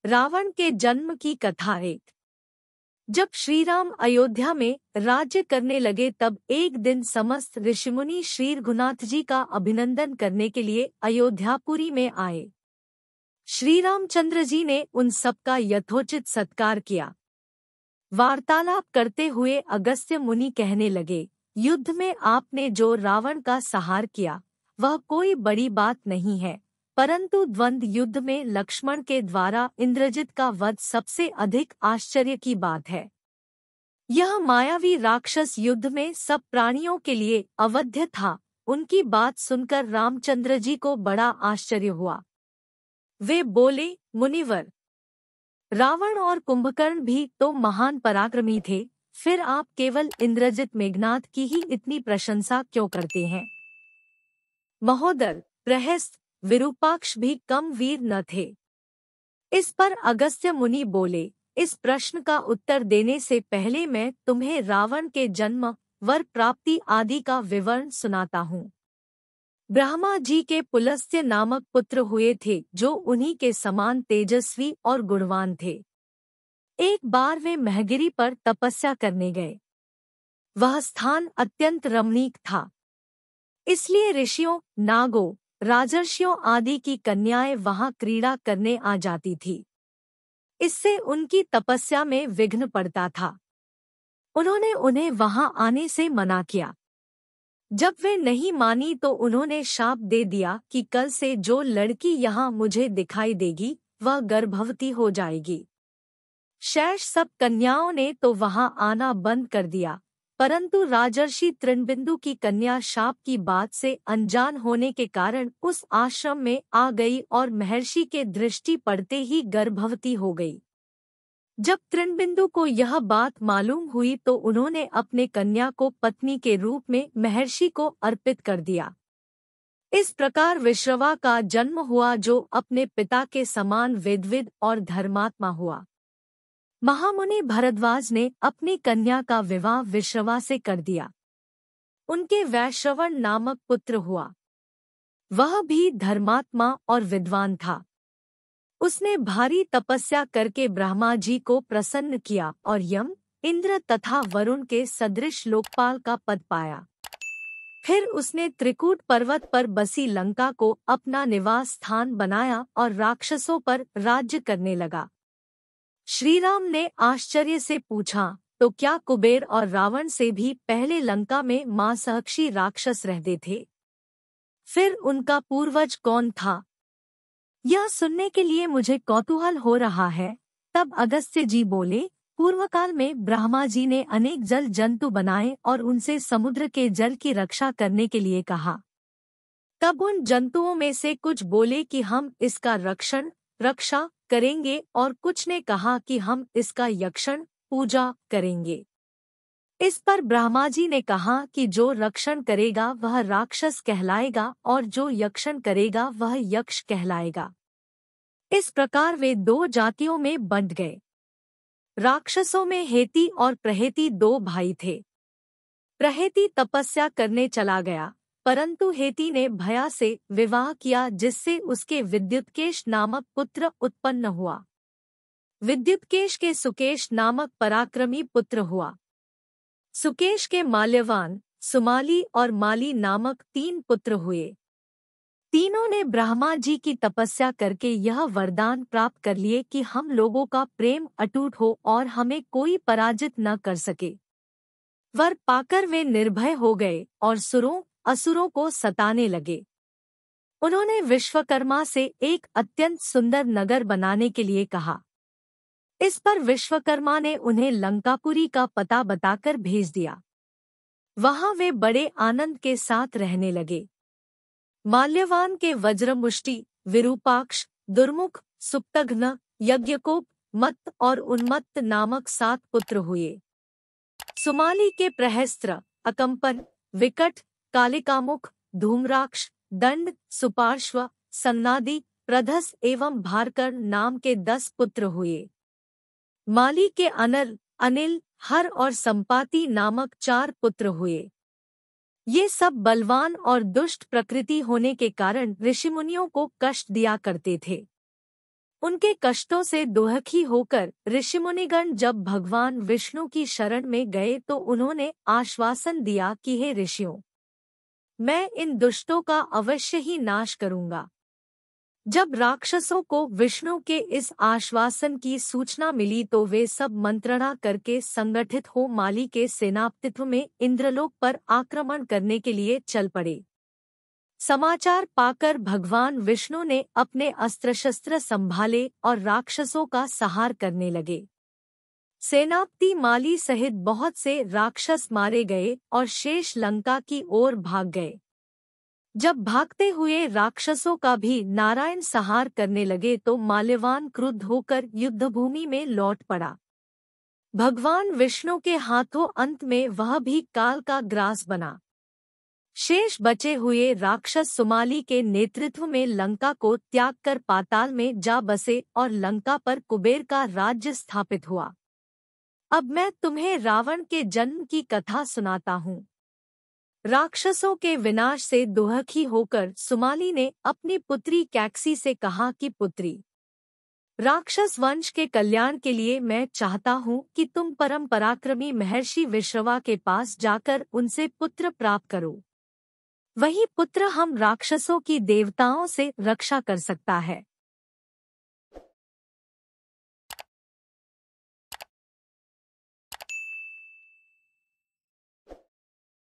रावण के जन्म की कथा एक। जब श्री राम अयोध्या में राज्य करने लगे तब एक दिन समस्त ऋषिमुनि श्री रघुनाथ जी का अभिनंदन करने के लिए अयोध्यापुरी में आए। श्री रामचंद्र जी ने उन सबका यथोचित सत्कार किया। वार्तालाप करते हुए अगस्त्य मुनि कहने लगे, युद्ध में आपने जो रावण का संहार किया वह कोई बड़ी बात नहीं है, परंतु द्वंद्व युद्ध में लक्ष्मण के द्वारा इंद्रजित का वध सबसे अधिक आश्चर्य की बात है। यह मायावी राक्षस युद्ध में सब प्राणियों के लिए अवध्य था। उनकी बात सुनकर रामचंद्र जी को बड़ा आश्चर्य हुआ। वे बोले, मुनिवर, रावण और कुंभकर्ण भी तो महान पराक्रमी थे, फिर आप केवल इंद्रजित मेघनाद की ही इतनी प्रशंसा क्यों करते हैं? महोदर, प्रहस्त, विरूपाक्ष भी कम वीर न थे। इस पर अगस्त्य मुनि बोले, इस प्रश्न का उत्तर देने से पहले मैं तुम्हें रावण के जन्म, वर प्राप्ति आदि का विवरण सुनाता हूँ। ब्रह्मा जी के पुलस्त्य नामक पुत्र हुए थे जो उन्हीं के समान तेजस्वी और गुणवान थे। एक बार वे महगिरी पर तपस्या करने गए। वह स्थान अत्यंत रमणीक था, इसलिए ऋषियों, नागों, राजर्षियों आदि की कन्याएं वहां क्रीड़ा करने आ जाती थी। इससे उनकी तपस्या में विघ्न पड़ता था। उन्होंने उन्हें वहां आने से मना किया। जब वे नहीं मानी तो उन्होंने शाप दे दिया कि कल से जो लड़की यहाँ मुझे दिखाई देगी वह गर्भवती हो जाएगी। शेष सब कन्याओं ने तो वहां आना बंद कर दिया, परंतु राजर्षि तृणबिंदु की कन्या शाप की बात से अनजान होने के कारण उस आश्रम में आ गई और महर्षि के दृष्टि पड़ते ही गर्भवती हो गई। जब तृणबिंदु को यह बात मालूम हुई तो उन्होंने अपने कन्या को पत्नी के रूप में महर्षि को अर्पित कर दिया। इस प्रकार विश्रवा का जन्म हुआ जो अपने पिता के समान वेदविद और धर्मात्मा हुआ। महामुनि भरद्वाज ने अपनी कन्या का विवाह विश्रवा से कर दिया। उनके वैश्रवण नामक पुत्र हुआ। वह भी धर्मात्मा और विद्वान था। उसने भारी तपस्या करके ब्रह्मा जी को प्रसन्न किया और यम, इंद्र तथा वरुण के सदृश लोकपाल का पद पाया। फिर उसने त्रिकूट पर्वत पर बसी लंका को अपना निवास स्थान बनाया और राक्षसों पर राज्य करने लगा। श्रीराम ने आश्चर्य से पूछा, तो क्या कुबेर और रावण से भी पहले लंका में मां सहक्षी राक्षस रहते थे? फिर उनका पूर्वज कौन था? यह सुनने के लिए मुझे कौतूहल हो रहा है। तब अगस्त्य जी बोले, पूर्व काल में ब्रह्मा जी ने अनेक जल जंतु बनाए और उनसे समुद्र के जल की रक्षा करने के लिए कहा। तब उन जंतुओं में से कुछ बोले कि हम इसका रक्षा करेंगे और कुछ ने कहा कि हम इसका यक्षण, पूजा करेंगे। इस पर ब्रह्मा जी ने कहा कि जो रक्षण करेगा वह राक्षस कहलाएगा और जो यक्षण करेगा वह यक्ष कहलाएगा। इस प्रकार वे दो जातियों में बंट गए। राक्षसों में हेती और प्रहेती दो भाई थे। प्रहेती तपस्या करने चला गया, परंतु हेती ने भया से विवाह किया जिससे उसके विद्युत्केश नामक पुत्र उत्पन्न हुआ। विद्युत्केश के सुकेश नामक पराक्रमी पुत्र हुआ। सुकेश के माल्यवान, सुमाली और माली नामक 3 पुत्र हुए। तीनों ने ब्रह्मा जी की तपस्या करके यह वरदान प्राप्त कर लिए कि हम लोगों का प्रेम अटूट हो और हमें कोई पराजित न कर सके। वर पाकर वे निर्भय हो गए और सुरों, असुरों को सताने लगे। उन्होंने विश्वकर्मा से एक अत्यंत सुंदर नगर बनाने के लिए कहा। इस पर विश्वकर्मा ने उन्हें लंकापुरी का पता बताकर भेज दिया। वहां वे बड़े आनंद के साथ रहने लगे। माल्यवान के वज्रमुष्टि, विरूपाक्ष, दुर्मुख, सुप्तघ्न, यज्ञकोप, मत्त और उन्मत्त नामक 7 पुत्र हुए। सुमाली के प्रहस्त्र, अकंपन, विकट, कालिकामुख, धूम्राक्ष, दंड, सुपार्श्व, सन्नादि, प्रधस एवं भारकर्ण नाम के 10 पुत्र हुए। माली के अनल, अनिल, हर और संपाति नामक 4 पुत्र हुए। ये सब बलवान और दुष्ट प्रकृति होने के कारण ऋषिमुनियों को कष्ट दिया करते थे। उनके कष्टों से दुखी होकर ऋषिमुनिगण जब भगवान विष्णु की शरण में गए तो उन्होंने आश्वासन दिया कि हे ऋषियों, मैं इन दुष्टों का अवश्य ही नाश करूंगा। जब राक्षसों को विष्णु के इस आश्वासन की सूचना मिली तो वे सब मंत्रणा करके संगठित हो माली के सेनापतित्व में इंद्रलोक पर आक्रमण करने के लिए चल पड़े। समाचार पाकर भगवान विष्णु ने अपने अस्त्र शस्त्र संभाले और राक्षसों का संहार करने लगे। सेनापति माली सहित बहुत से राक्षस मारे गए और शेष लंका की ओर भाग गए। जब भागते हुए राक्षसों का भी नारायण संहार करने लगे तो माल्यवान क्रुद्ध होकर युद्धभूमि में लौट पड़ा। भगवान विष्णु के हाथों अंत में वह भी काल का ग्रास बना। शेष बचे हुए राक्षस सुमाली के नेतृत्व में लंका को त्याग कर पाताल में जा बसे और लंका पर कुबेर का राज्य स्थापित हुआ। अब मैं तुम्हें रावण के जन्म की कथा सुनाता हूँ। राक्षसों के विनाश से दुखी होकर सुमाली ने अपनी पुत्री कैकसी से कहा कि पुत्री, राक्षस वंश के कल्याण के लिए मैं चाहता हूँ कि तुम परम पराक्रमी महर्षि विश्रवा के पास जाकर उनसे पुत्र प्राप्त करो। वही पुत्र हम राक्षसों की देवताओं से रक्षा कर सकता है।